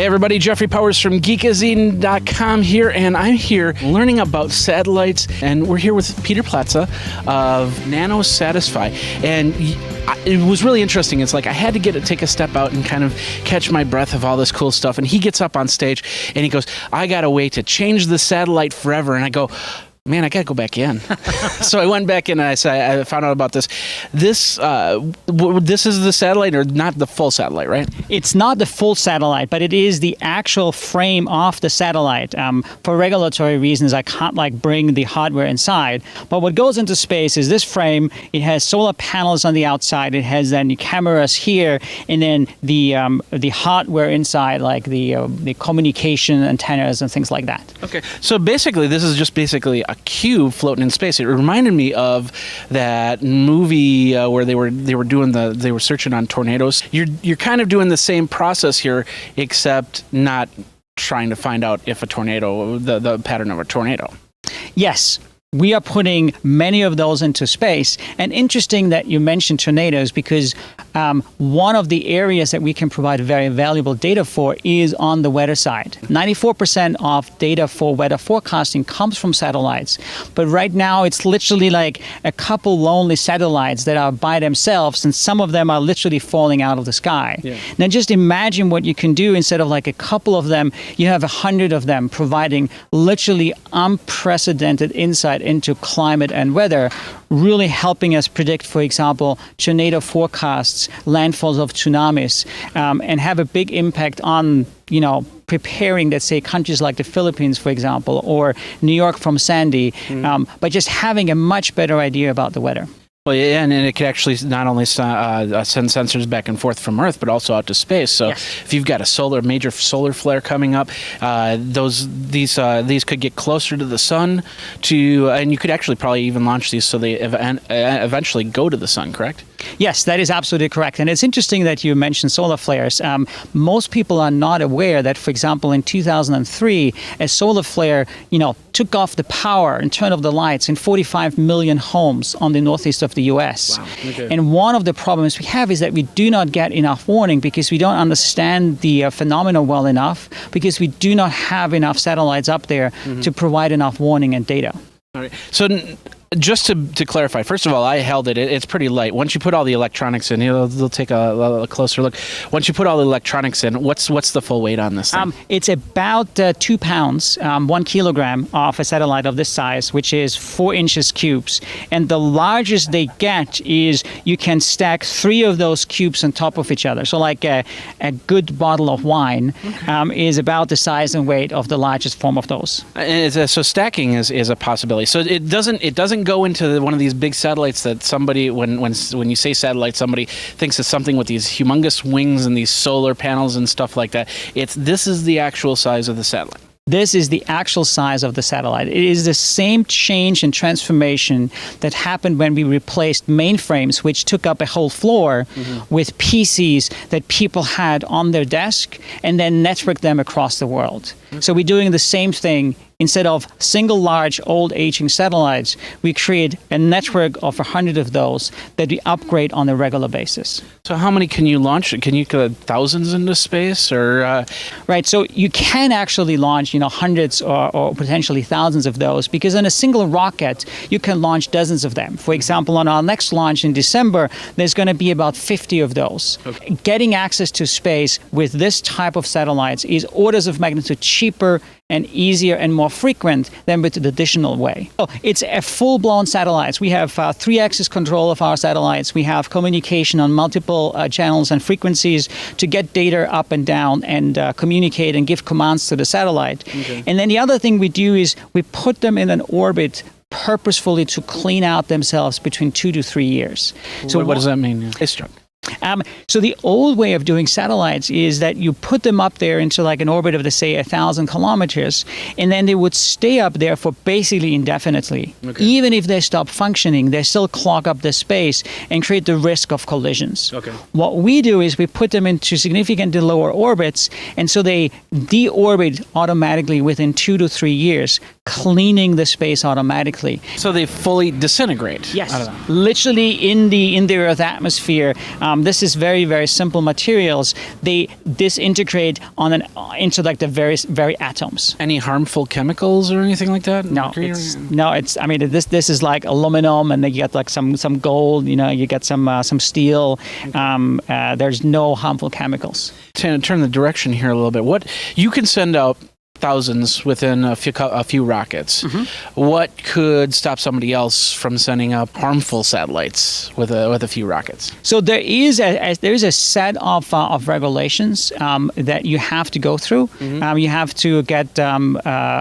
Hey everybody, Jeffrey Powers from Geekazine.com here, and I'm here learning about satellites, and we're here with Peter Platzer of NanoSatisfi, and it was really interesting. It's like I had to take a step out and kind of catch my breath of all this cool stuff, and he gets up on stage and he goes, I got a way to change the satellite forever, and I go, man, I got to go back in. So I went back in and I found out about this. This is the satellite, or not the full satellite, right? It's not the full satellite, but it is the actual frame of the satellite. For regulatory reasons, I can't bring the hardware inside. But what goes into space is this frame. It has solar panels on the outside. It has then the cameras here, and then the hardware inside, like the communication antennas and things like that. Okay. So basically, this is just basically a cube floating in space. It reminded me of that movie where they were searching on tornadoes. You're kind of doing the same process here, except not trying to find out if a tornado, the pattern of a tornado. Yes. We are putting many of those into space. And interesting that you mentioned tornadoes, because one of the areas that we can provide very valuable data for is on the weather side. 94% of data for weather forecasting comes from satellites. But right now, it's literally like a couple lonely satellites that are by themselves, and some of them are literally falling out of the sky. Yeah. Now, just imagine what you can do. Instead of like a couple of them, you have 100 of them providing literally unprecedented insight into climate and weather, really helping us predict, for example, tornado forecasts, landfalls of tsunamis, and have a big impact on, preparing, let's say, countries like the Philippines, for example, or New York from Sandy, by just having a much better idea about the weather. Well, yeah, and it could actually not only send sensors back and forth from Earth, but also out to space. So yes. If you've got a major solar flare coming up, these could get closer to the sun, and you could actually probably even launch these so they eventually go to the sun, correct? Yes, that is absolutely correct. And it's interesting that you mentioned solar flares. Most people are not aware that, for example, in 2003, a solar flare, took off the power and turned off the lights in 45 million homes on the northeast of the U.S. Wow. Okay. And one of the problems we have is that we do not get enough warning because we don't understand the phenomena well enough, because we do not have enough satellites up there to provide enough warning and data. All right. So just to clarify, first of all, I held it. It's pretty light. Once you put all the electronics in, they'll take a closer look. Once you put all the electronics in, what's the full weight on this thing? It's about 2 pounds, 1 kilogram of a satellite of this size, which is 4 inches cubes. And the largest they get is you can stack 3 of those cubes on top of each other. So like a good bottle of wine is about the size and weight of the largest form of those. So stacking is a possibility. So it doesn't go into one of these big satellites that somebody, when you say satellite, somebody thinks it's something with these humongous wings and these solar panels and stuff like that. This is the actual size of the satellite. This is the actual size of the satellite. It is the same change and transformation that happened when we replaced mainframes, which took up a whole floor, with PCs that people had on their desk and then networked them across the world. So we're doing the same thing. Instead of single large old aging satellites, we create a network of 100 of those that we upgrade on a regular basis. So how many can you launch? Can you get thousands into space, or? Right. So you can actually launch, hundreds or potentially thousands of those, because on a single rocket, you can launch dozens of them. For example, on our next launch in December, there's going to be about 50 of those. Okay. Getting access to space with this type of satellites is orders of magnitude cheaper and easier and more frequent than with the traditional way. So it's a full-blown satellites. We have 3-axis control of our satellites. We have communication on multiple channels and frequencies to get data up and down and communicate and give commands to the satellite. Okay. And then the other thing we do is we put them in an orbit purposefully to clean out themselves between 2 to 3 years. So what does that mean? So the old way of doing satellites is that you put them up there into like an orbit of, say, 1,000 kilometers, and then they would stay up there for basically indefinitely. Okay. Even if they stop functioning, they still clog up the space and create the risk of collisions. Okay. What we do is we put them into significantly lower orbits, and so they deorbit automatically within 2 to 3 years, cleaning the space automatically. So they fully disintegrate? Yes. Literally in the Earth atmosphere. this is very, very simple materials. They disintegrate into like the very atoms. Any harmful chemicals or anything like that? No, I mean, this is like aluminum, and then you get like some gold. You get some steel. There's no harmful chemicals. To turn the direction here a little bit, what you can send out thousands within a few rockets. What could stop somebody else from sending up harmful satellites with a few rockets? So there is a set of regulations that you have to go through. You have to get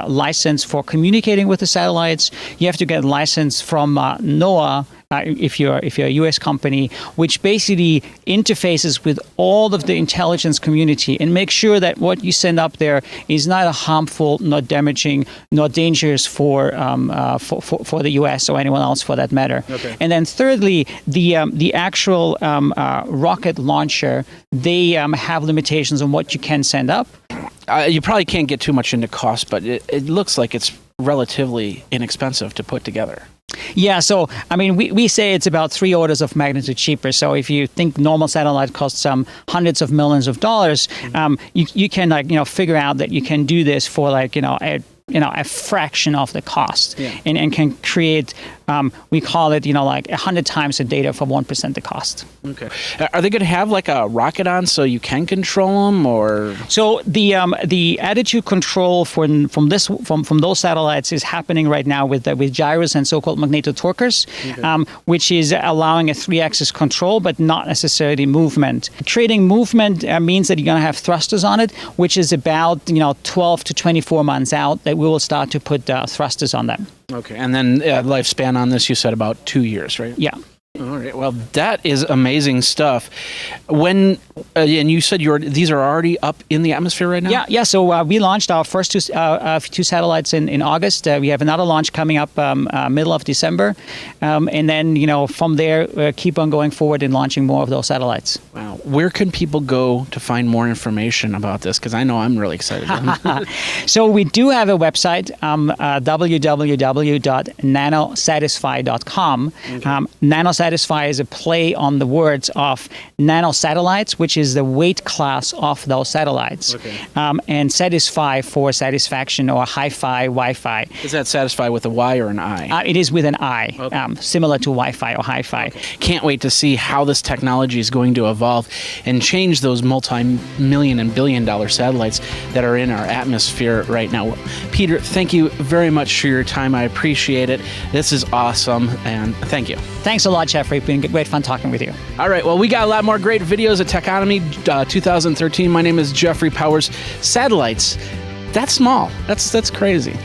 license for communicating with the satellites. You have to get license from NOAA. If you're a U.S. company, which basically interfaces with all of the intelligence community and make sure that what you send up there is not harmful, not damaging, not dangerous for the U.S. or anyone else for that matter. Okay. And then thirdly, the actual rocket launcher, they have limitations on what you can send up. You probably can't get too much into cost, but it looks like it's relatively inexpensive to put together. Yeah, so I mean, we say it's about 3 orders of magnitude cheaper. So if you think normal satellite costs hundreds of millions of dollars, you can figure out that you can do this for a fraction of the cost, and can create, we call it, 100 times the data for 1% the cost. Okay. Are they going to have like a rocket on so you can control them, or? So the attitude control from those satellites is happening right now with gyros and so-called magneto-torquers, which is allowing a 3-axis control, but not necessarily movement. Creating movement means that you're going to have thrusters on it, which is about 12 to 24 months out that we will start to put thrusters on them. Okay, and then lifespan on this, you said about 2 years, right? Yeah. All right. Well, that is amazing stuff. When and you said these are already up in the atmosphere right now? Yeah. So we launched our first two satellites in August. We have another launch coming up middle of December, and then from there keep on going forward and launching more of those satellites. Wow. Where can people go to find more information about this? Because I know I'm really excited. So we do have a website, www.nanosatisfi.com. NanoSatisfi is a play on the words of nanosatellites, which is the weight class of those satellites. Okay. And satisfy for satisfaction, or hi-fi, Wi-Fi. Is that satisfy with a Y or an I? It is with an I, okay. Similar to Wi-Fi or hi-fi. Okay. Can't wait to see how this technology is going to evolve and change those multi-million and billion-dollar satellites that are in our atmosphere right now. Peter, thank you very much for your time. I appreciate it. This is awesome, and thank you. Thanks a lot, Jeffrey. It's been great fun talking with you. All right. Well, we got a lot more great videos at Techonomy 2013. My name is Jeffrey Powers. Satellites, that's small. That's crazy.